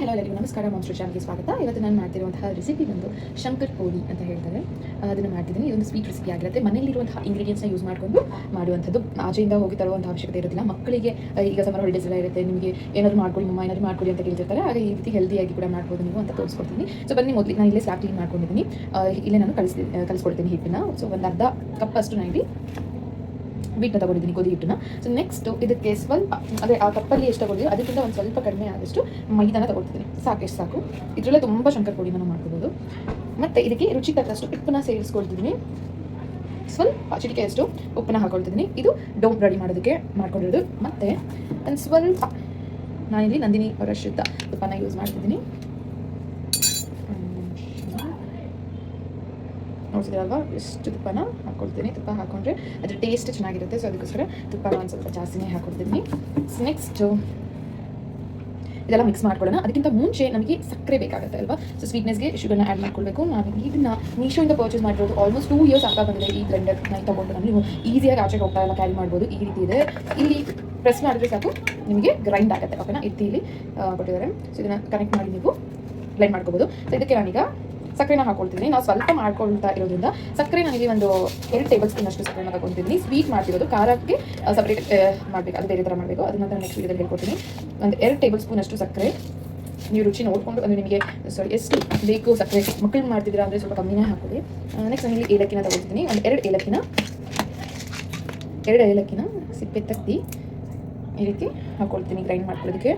Hello ಎಲ್ಲರಿಗೂ ನಮಸ್ಕಾರ. Monster ಚಾನಲ್ಗೆ ಸ್ವಾಗತ. ಇವತ್ತು ನಾನು ಮಾಡ್ತಿರುವಂತಹ ರೆಸಿಪಿ ಬಂದು ಶಂಕರ್ ಪೋಳಿ ಅಂತ ಹೇಳ್ತಾರೆ. ಅದನ್ನು ಮಾಡ್ತಿದ್ದೀನಿ. ಇದೊಂದು ಸ್ವೀಟ್ ರೆಸಿಪಿ ಆಗಿರುತ್ತೆ. ಮನೆಯಲ್ಲಿರುವಂತಹ ಇಂಗ್ರೀಡಿಯೆಂಟ್ಸ್ನ ಯೂಸ್ ಮಾಡಿಕೊಂಡು ಮಾಡುವಂಥದ್ದು. ಆಚೆಯಿಂದ ಹೋಗಿ ತರುವಂಥ ಅವಶ್ಯಕತೆ ಇರೋದಿಲ್ಲ. ಮಕ್ಕಳಿಗೆ ಈಗ ಸಮ್ಮರ್ ಹಾಲಿಡೇಸ್ ಎಲ್ಲ ಇರುತ್ತೆ, ನಿಮಗೆ ಏನಾದರೂ ಮಾಡ್ಕೊಳ್ಳಿ ಮಮ್ಮ, ಏನಾದರೂ ಮಾಡ್ಕೊಳ್ಳಿ ಅಂತ ಕೇಳ್ತಿರ್ತಾರೆ. ಆಗ ಈ ರೀತಿ ಹೆಲ್ದಿಯಾಗಿ ಕೂಡ ಮಾಡ್ಬೋದು ನೀವು ಅಂತ ತೋರಿಸ್ಕೊಡ್ತೀನಿ. ಸೊ ಬನ್ನಿ, ಮೊದಲು ನಾನು ಇಲ್ಲೇ ಸ್ಲಾಬ್ ಕ್ಲೀನ್ ಮಾಡ್ಕೊಂಡಿದ್ದೀನಿ. ಇಲ್ಲೇ ನಾನು ಕಲಿಸ್ಕೊಡ್ತೀನಿ ಹಿಟ್ಟನ್ನು. ಸೊ ಒಂದು ಅರ್ಧ ಕಪ್ ಅಷ್ಟು ನಾನು ಇಲ್ಲಿ ಬಿಟ್ಟು ತಗೊಂಡಿದ್ದೀನಿ, ಗೋಧಿ ಹಿಟ್ಟನ್ನು. ಸೊ ನೆಕ್ಸ್ಟ್ ಇದಕ್ಕೆ ಸ್ವಲ್ಪ ಅದೇ ಆ ಕಪ್ಪಲ್ಲಿ ಎಷ್ಟು ತಗೊಂಡಿದ್ದೀವಿ ಅದಕ್ಕಿಂತ ಒಂದು ಸ್ವಲ್ಪ ಕಡಿಮೆ ಆದಷ್ಟು ಮೈದಾನ ತಗೊಳ್ತಿದ್ದೀನಿ. ಎಷ್ಟು ಸಾಕು. ಇದರಲ್ಲೇ ತುಂಬ ಶಂಕರ್ ಪೋಳಿ ನಾನು ಮಾಡ್ಕೋಬೋದು. ಮತ್ತು ಇದಕ್ಕೆ ರುಚಿಗೆ ತಕ್ಕಷ್ಟು ಉಪ್ಪನ್ನ ಸೇರಿಸ್ಕೊಳ್ತಿದ್ದೀನಿ. ಸ್ವಲ್ಪ ಚಿಟಿಕೆಯಷ್ಟು ಉಪ್ಪನ್ನ ಹಾಕೊಳ್ತಿದ್ದೀನಿ. ಇದು ಡೋ ರೆಡಿ ಮಾಡೋದಕ್ಕೆ ಮಾಡ್ಕೊಂಡಿರೋದು. ಮತ್ತು ಒಂದು ಸ್ವಲ್ಪ ನಾನಿಲ್ಲಿ ನಂದಿನಿ ಅವರ ಶುದ್ಧ ತುಪ್ಪನ ಯೂಸ್ ಮಾಡ್ತಿದ್ದೀನಿ. ನೋಡ್ತಿದ್ದೀರಲ್ವಾ, ಎಷ್ಟು ತುಪ್ಪನ ಹಾಕ್ಕೊಳ್ತೀನಿ. ತುಪ್ಪ ಹಾಕೊಂಡ್ರೆ ಅದ್ರ ಟೇಸ್ಟ್ ಚೆನ್ನಾಗಿರುತ್ತೆ. ಸೊ ಅದಕ್ಕೋಸ್ಕರ ತುಪ್ಪನ ಒಂದು ಸ್ವಲ್ಪ ಜಾಸ್ತಿನೇ ಹಾಕ್ಕೊಳ್ತೀನಿ. ನೆಕ್ಸ್ಟು ಇದೆಲ್ಲ ಮಿಕ್ಸ್ ಮಾಡ್ಕೊಳ್ಳೋಣ. ಅದಕ್ಕಿಂತ ಮುಂಚೆ ನಮಗೆ ಸಕ್ಕರೆ ಬೇಕಾಗುತ್ತೆ ಅಲ್ವಾ. ಸೊ ಸ್ವೀಟ್ನೆಸ್ಗೆ ಶುಗರ್ನ ಆ್ಯಡ್ ಮಾಡ್ಕೊಳ್ಬೇಕು. ನಾನು ಇದನ್ನು ಮೀಶೋಯಿಂದ ಪರ್ಚೇಸ್ ಮಾಡಿರೋದು ಆಲ್ಮೋಸ್ಟ್ 2 years ಆಗ್ತಾ ಬಂದಿದೆ. ಈ ಬ್ಲೆಂಡರ್ ನಾನು ತೊಗೊಂಡು ನಾನು ನೀವು ಈಸಿಯಾಗಿ ಆಚೆಗೆ ಹೋಗ್ತಾ ಎಲ್ಲ ಕ್ಯಾರಿ ಮಾಡ್ಬೋದು. ಈ ರೀತಿ ಇದೆ. ಇಲ್ಲಿ ಪ್ರೆಸ್ ಮಾಡಿದ್ರೆ ಸಾಕು ನಿಮಗೆ ಗ್ರೈಂಡ್ ಆಗುತ್ತೆ. ಓಕೆನಾ, ಈ ರೀತಿಯಲ್ಲಿ ಕೊಟ್ಟಿದ್ದಾರೆ. ಸೊ ಇದನ್ನು ಕನೆಕ್ಟ್ ಮಾಡಿ ನೀವು ಬ್ಲೆಂಡ್ ಮಾಡ್ಕೋಬೋದು. ಸೊ ಇದಕ್ಕೆ ನಾನೀಗ ಸಕ್ಕರೆನ ಹಾಕೊಳ್ತಿದ್ದೀನಿ. ನಾವು ಸ್ವಲ್ಪ ಮಾಡ್ಕೊಳ್ತಾ ಇರೋದ್ರಿಂದ ಸಕ್ಕರೆ ನನಗೆ ಒಂದು 2 ಟೇಬಲ್ ಸ್ಪೂನ್ ಅಷ್ಟು ಸಕ್ಕರೆನ ತಗೊಳ್ತಿದ್ದೀನಿ. ಸ್ವೀಟ್ ಮಾಡ್ತಿರೋದು, ಖಾರಕ್ಕೆ ಸಪ್ರೇಟ್ ಮಾಡಬೇಕು, ಅದು ಬೇರೆ ಥರ ಮಾಡಬೇಕು. ಅದನ್ನ ನೆಕ್ಸ್ಟ್ ವೀಡಿಯೋದಲ್ಲಿ ಹೇಳ್ಕೊಡ್ತೀನಿ. ಒಂದು 2 ಟೇಬಲ್ ಸ್ಪೂನ್ ಅಷ್ಟು ಸಕ್ಕರೆ ನೀವು ರುಚಿ ನೋಡಿಕೊಂಡು ಅಂದರೆ ನಿಮಗೆ ಎಷ್ಟು ಬೇಕು ಸಕ್ಕರೆ. ಮಕ್ಕಳು ಮಾಡ್ತಿದ್ದೀರಾ ಅಂದರೆ ಸ್ವಲ್ಪ ಕಮ್ಮಿನೇ ಹಾಕೊಳ್ಳಿ. ನೆಕ್ಸ್ಟ್ ನಾನು ಇಲ್ಲಿ ಏಲಕ್ಕಿನ ತಗೊಳ್ತಿದ್ದೀನಿ. ಒಂದು 2 ಏಲಕ್ಕಿನ ಸಿಪ್ಪೆ ತೆಗ್ದು ಈ ರೀತಿ ಹಾಕೊಳ್ತೀನಿ ಗ್ರೈಂಡ್ ಮಾಡ್ಕೊಳ್ಳೋದಕ್ಕೆ.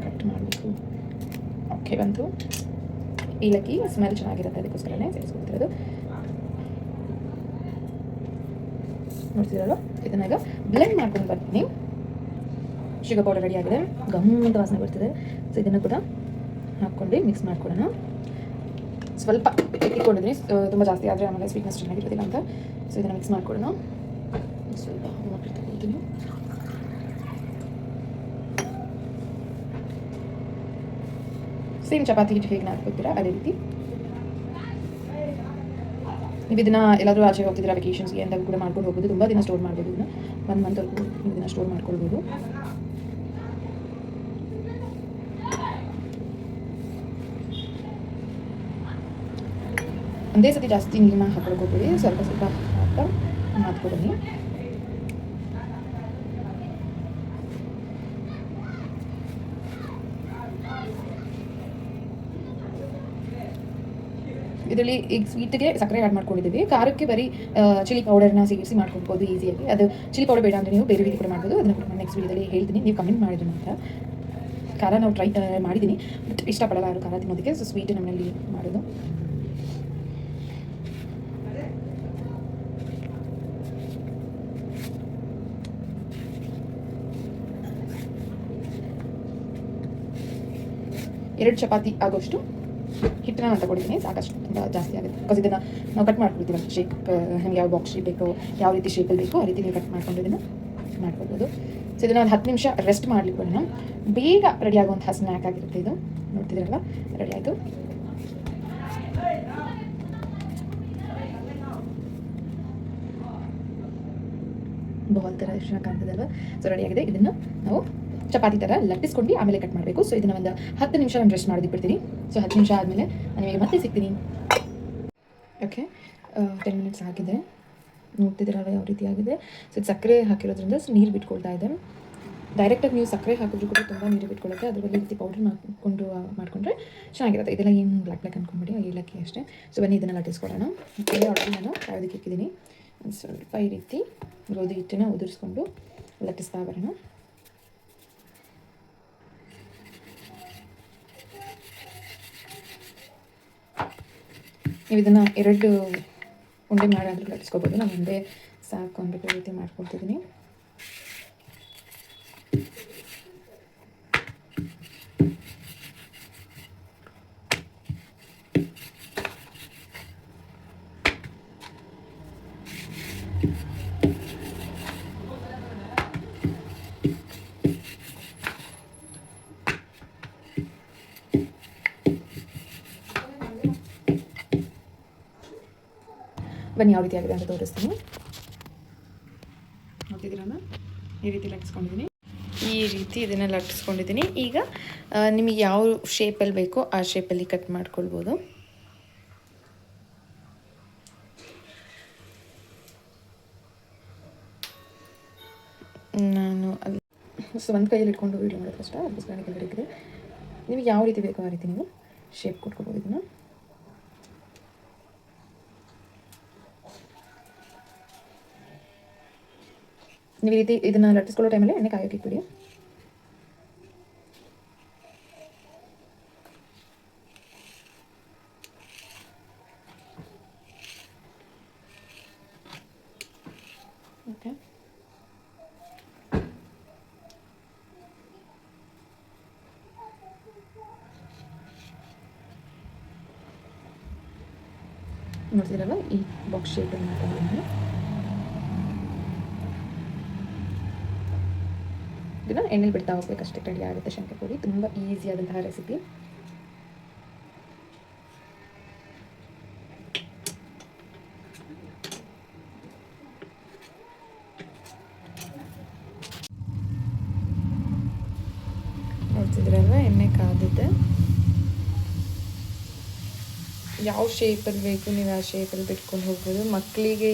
ಕಟ್ ಮಾಡಬೇಕು. ಓಕೆ, ಬಂತು. ಏಲಕ್ಕಿ ಸ್ಮೆಲ್ ಚೆನ್ನಾಗಿರುತ್ತೆ, ಅದಕ್ಕೋಸ್ಕರನೇ ಸೇರಿಸ್ಕೊಳ್ತಿರೋದು. ನೋಡ್ತಿರಲ್ಲ, ಇದನ್ನ ಈಗ ಬ್ಲೆಂಡ್ ಮಾಡ್ಕೊಂಡು ಬರ್ತೀನಿ. ಶುಗರ್ ಪೌಡರ್ ರೆಡಿ ಆಗಿದೆ, ಗಮ್ಮಂತ ವಾಸನೆ ಬರ್ತಿದೆ. ಸೊ ಇದನ್ನು ಕೂಡ ಹಾಕ್ಕೊಂಡು ಮಿಕ್ಸ್ ಮಾಡ್ಕೊಳ್ಳೋಣ. ಸ್ವಲ್ಪ ಇಟ್ಕೊಂಡಿದ್ದೀನಿ, ತುಂಬ ಜಾಸ್ತಿ ಆದರೆ ಆಮೇಲೆ ಸ್ವೀಟ್ನೆಸ್ ಚೆನ್ನಾಗಿರೋದಿಲ್ಲ ಅಂತ. ಸೊ ಇದನ್ನು ಮಿಕ್ಸ್ ಮಾಡ್ಕೊಳ್ಳೋಣ. ಸ್ವಲ್ಪ ತಗೊಳ್ತೀನಿ. ಸೇಮ್ ಚಪಾತಿ ಹಿಟ್ಟು ಹೇಗೆ ನಾದ್ಕೊತೀರಾ ಅದೇ ರೀತಿ ನೀವು ಇದನ್ನು ಎಲ್ಲಾದರೂ ಆಚೆ ಹೋಗ್ತಿದ್ದೀರಾ ವೆಕೇಷನ್ಸ್ಗೆ ಅಂತ ಕೂಡ ಮಾಡ್ಕೊಂಡು ಹೋಗ್ಬೋದು. ತುಂಬ ದಿನ ಸ್ಟೋರ್ ಮಾಡ್ಬೋದು. ಇದನ್ನು 1 ಮಂತ್ವರೆಗೂ ನೀವು ಇದನ್ನು ಸ್ಟೋರ್ ಮಾಡ್ಕೊಳ್ಬೋದು. ಒಂದೇ ಸತಿ ಜಾಸ್ತಿ ನೀರನ್ನ ಹಾಕೊಳ್ಕೋಬೇಡಿ, ಸ್ವಲ್ಪ ಸ್ವಲ್ಪ ಹಾಕ್ತಾ ನಾದ್ಕೊಡೋಣ. ಇದರಲ್ಲಿ ಈಗ ಸ್ವೀಟ್ಗೆ ಸಕ್ಕರೆ ಆ್ಯಡ್ ಮಾಡ್ಕೊಂಡಿದ್ದೀವಿ. ಖಾರಕ್ಕೆ ಬರೀ ಚಿಲ್ಲಿ ಪೌಡರ್ನ ಸೇರಿಸಿ ಮಾಡ್ಕೊಳ್ಬೋದು ಈಸಿಯಾಗಿ. ಅದು ಚಿಲ್ಲಿ ಪೌಡರ್ ಬೇಡ ಅಂದರೆ ನೀವು ಬೇರೆ ರೀತಿ ಕೂಡ ಮಾಡ್ಬೋದು. ಅದನ್ನು ಕೂಡ ನಾನು ನೆಕ್ಸ್ಟ್ ವೀಡಿಯೋದಲ್ಲಿ ಹೇಳ್ತೀನಿ. ನೀವು ಕಮೆಂಟ್ ಮಾಡಿದ್ರೆ ಮಾತ್ರ. ಖಾರ ನಾವು ಟ್ರೈ ಮಾಡಿದ್ದೀನಿ, ಬಟ್ ಇಷ್ಟಪಡಲ್ಲ ಯಾರು ಖಾರ ತಿನ್ನೋದಕ್ಕೆ. ಸೊ ಸ್ವೀಟ್ ನಮ್ಮಲ್ಲಿ ಮಾಡೋದು. ಎರಡು ಚಪಾತಿ ಆಗೋಷ್ಟು ಹಿಟ್ಟನ್ನ ನಾನು ತಗೊಂಡಿದ್ದೀನಿ. ಸಾಕಷ್ಟು, ತುಂಬ ಜಾಸ್ತಿ ಆಗುತ್ತೆ. ಬಿಕಾಸ್ ಇದನ್ನು ನಾವು ಕಟ್ ಮಾಡ್ಕೊಳ್ತೀವಿ ಶೇಪ್. ನಮಗೆ ಯಾವ ಬಾಕ್ಸ್ ಶೇಪ್ ಬೇಕೋ, ಯಾವ ರೀತಿ ಶೇಪಲ್ಲಿ ಬೇಕೋ ಆ ರೀತಿ ನೀವು ಕಟ್ ಮಾಡ್ಕೊಂಡು ಇದನ್ನು ಮಾಡ್ಕೊಳ್ಬೋದು. ಸೊ ಇದನ್ನು ಒಂದು 10 ನಿಮಿಷ ರೆಸ್ಟ್ ಮಾಡಲಿಕ್ಕೆ ನಾನು ಬೇಗ ರೆಡಿ ಆಗುವಂತಹ ಸ್ನ್ಯಾಕ್ ಆಗಿರುತ್ತೆ ಇದು. ನೋಡ್ತಿದ್ದೀರಲ್ಲ, ರೆಡಿ ಆಯಿತು. ಬಾಲ್ ಥರ ಎಷ್ಟು ಕಾಣ್ತದಲ್ವ. ಸೊ ರೆಡಿಯಾಗಿದೆ. ಇದನ್ನು ನಾವು ಚಪಾತಿ ಥರ ಲಟ್ಟಿಸ್ಕೊಂಡು ಆಮೇಲೆ ಕಟ್ ಮಾಡಬೇಕು. ಸೊ ಇದನ್ನು ಒಂದು 10 ನಿಮಿಷ ನಾನು ರೆಸ್ಟ್ ಮಾಡಿಬಿಡ್ತೀನಿ. ಸೊ 10 ನಿಮಿಷ ಆದಮೇಲೆ ನಾನು ನಿಮಗೆ ಮತ್ತೆ ಸಿಗ್ತೀನಿ. ಓಕೆ, 10 ಮಿನಿಟ್ಸ್ ಆಗಿದೆ. ನೋಡ್ತಿದ್ದೀರಲ್ಲ ಯಾವ ರೀತಿ ಆಗಿದೆ. ಸೊ ಇದು ಸಕ್ಕರೆ ಹಾಕಿರೋದ್ರಿಂದ ನೀರು ಬಿಟ್ಕೊಳ್ತಾ ಇದೆ. ಡೈರೆಕ್ಟಾಗಿ ನೀವು ಸಕ್ಕರೆ ಹಾಕಿದ್ರು ಕೂಡ ತುಂಬ ನೀರು ಬಿಟ್ಕೊಳ್ಳುತ್ತೆ. ಅದ್ರ ಬಗ್ಗೆ ಈ ರೀತಿ ಪೌಡರ್ ಮಾಡಿಕೊಂಡ್ರೆ ಚೆನ್ನಾಗಿರುತ್ತೆ. ಇದೆಲ್ಲ ಏನು ಬ್ಲ್ಯಾಕ್ ಅಂದ್ಕೊಂಬಿಡಿ, ಏಲಕ್ಕಿ ಅಷ್ಟೇ. ಸೊ ಬನ್ನಿ ಇದನ್ನು ಲಟ್ಟಿಸ್ಕೊಡೋಣ. ಆಲ್ರೆಡಿ ನಾನು ಕಾಯೋದಕ್ಕೆ ಇಕ್ಕಿದ್ದೀನಿ. ಒಂದು ಸ್ವಲ್ಪ ಈ ರೀತಿ ಗೋಧಿ ಹಿಟ್ಟನ್ನು ಉದುರಿಸ್ಕೊಂಡು ಲಟ್ಟಿಸ್ತಾ ಬರೋಣ. ನೀವು ಇದನ್ನು 2 ಉಂಡೆ ಮಾಡಾದರೂ ಲಟ್ಟಿಸ್ಕೊಬೋದು. ನಾನು ಒಂದೇ ಸಾಕು ಅಂದ್ಬಿಟ್ಟು ರೀತಿ ಮಾಡ್ಕೊಳ್ತಿದ್ದೀನಿ. ಬನ್ನಿ ಯಾವ ರೀತಿ ಆಗಿದೆ ಅಂತ ತೋರಿಸ್ತೀನಿ. ನೋಡ್ತಿದ್ದೀರಲ್ಲ, ಈ ರೀತಿ ಲಟ್ಟಿಸ್ಕೊಂಡಿದ್ದೀನಿ. ಈ ರೀತಿ ಇದನ್ನು ಲಟ್ಟಿಸ್ಕೊಂಡಿದ್ದೀನಿ. ಈಗ ನಿಮಗೆ ಯಾವ ಶೇಪಲ್ಲಿ ಬೇಕೋ ಆ ಶೇಪಲ್ಲಿ ಕಟ್ ಮಾಡ್ಕೊಳ್ಬೋದು. ನಾನು ಅಲ್ಲಿ ಒಂದು ಕೈಯಲ್ಲಿ ಇಟ್ಕೊಂಡು ವೀಡಿಯೋ ಮಾಡೋದು ಕಷ್ಟ, ಅದಕ್ಕೋಸ್ಕರ ಕೆಳಗಡೆ ನಿಮಗೆ ಯಾವ ರೀತಿ ಬೇಕೋ ಆ ರೀತಿ ನೀವು ಶೇಪ್ ಕೊಟ್ಕೊಬೋದು. ಇದನ್ನು ನೀವು ಈ ರೀತಿ ಇದನ್ನು ಲಟ್ಟಿಸ್ಕೊಳ್ಳೋ ಟೈಮಲ್ಲಿ ಎಣ್ಣೆ ಕಾಯೋಕೆ ಇಟ್ಬಿಡಿ. ಓಕೆ, ನೋಡ್ತೀರಲ್ಲ ಈ ಬಾಕ್ಸ್ ಶೇಪಲ್ಲಿ ಮಾಡ್ಕೊಂಡಿದ್ದೀನಿ. ಇದನ್ನು ಎಣ್ಣೆಲಿ ಬಿಡ್ತಾ ಹೋಗ್ಬೇಕಷ್ಟೇ, ರೆಡಿ ಆಗುತ್ತೆ ಶಂಕರಪುರಿ. ತುಂಬ ಈಸಿ ಆದಂತಹ ರೆಸಿಪಿ. ನೋಡ್ತಿದ್ರಲ್ವ ಎಣ್ಣೆ ಕಾದಿದೆ. ಯಾವ ಶೇಪಲ್ಲಿ ಬೇಕು ನೀವು ಆ ಶೇಪಲ್ಲಿ ಬಿಟ್ಕೊಂಡು ಹೋಗ್ಬೋದು. ಮಕ್ಕಳಿಗೆ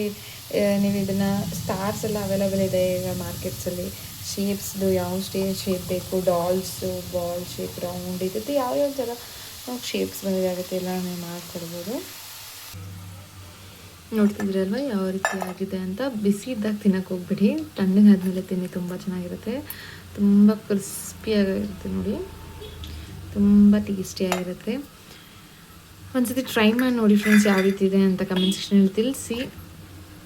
ನೀವು ಇದನ್ನು ಸ್ಟಾರ್ಸ್ ಎಲ್ಲ ಅವೈಲೇಬಲ್ ಇದೆ ಈಗ ಮಾರ್ಕೆಟ್ಸಲ್ಲಿ. ಶೇಪ್ಸ್ದು ಯಾವ ಶೇಪ್ ಬೇಕು, ಡಾಲ್ಸು, ಬಾಲ್ ಶೇಪ್, ರೌಂಡ್ ಇರುತ್ತೆ, ಯಾವ್ಯಾವ ಥರ ಶೇಪ್ಸ್ ಬಂದಿದೆ ಆಗುತ್ತೆ ಎಲ್ಲ ನೀವು ಮಾಡಿಕೊಡ್ಬೋದು. ನೋಡ್ತಿದ್ರಲ್ವ ಯಾವ ರೀತಿ ಆಗಿದೆ ಅಂತ. ಬಿಸಿ ಇದ್ದಾಗ ತಿನ್ನೋಕೆ ಹೋಗ್ಬಿಡಿ, ತಣ್ಣಗಾದ್ಮೇಲೆ ತಿನ್ನಿ, ತುಂಬ ಚೆನ್ನಾಗಿರುತ್ತೆ. ತುಂಬ ಕ್ರಿಸ್ಪಿಯಾಗಿರುತ್ತೆ ನೋಡಿ, ತುಂಬ ಟೇಸ್ಟಿಯಾಗಿರುತ್ತೆ. ಒಂದ್ಸತಿ ಟ್ರೈ ಮಾಡಿ ನೋಡಿ ಫ್ರೆಂಡ್ಸ್, ಯಾವ ರೀತಿ ಇದೆ ಅಂತ ಕಮೆಂಟ್ ಸೆಕ್ಷನಲ್ಲಿ ತಿಳಿಸಿ.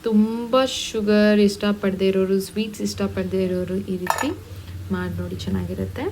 ತುಂಬ ಶುಗರ್ ಇಷ್ಟಪಡದೇ ಇರೋರು, ಸ್ವೀಟ್ಸ್ ಇಷ್ಟಪಡದೇ ಇರೋರು ಈ ರೀತಿ ಮಾಡಿ ನೋಡಿ, ಚೆನ್ನಾಗಿರುತ್ತೆ.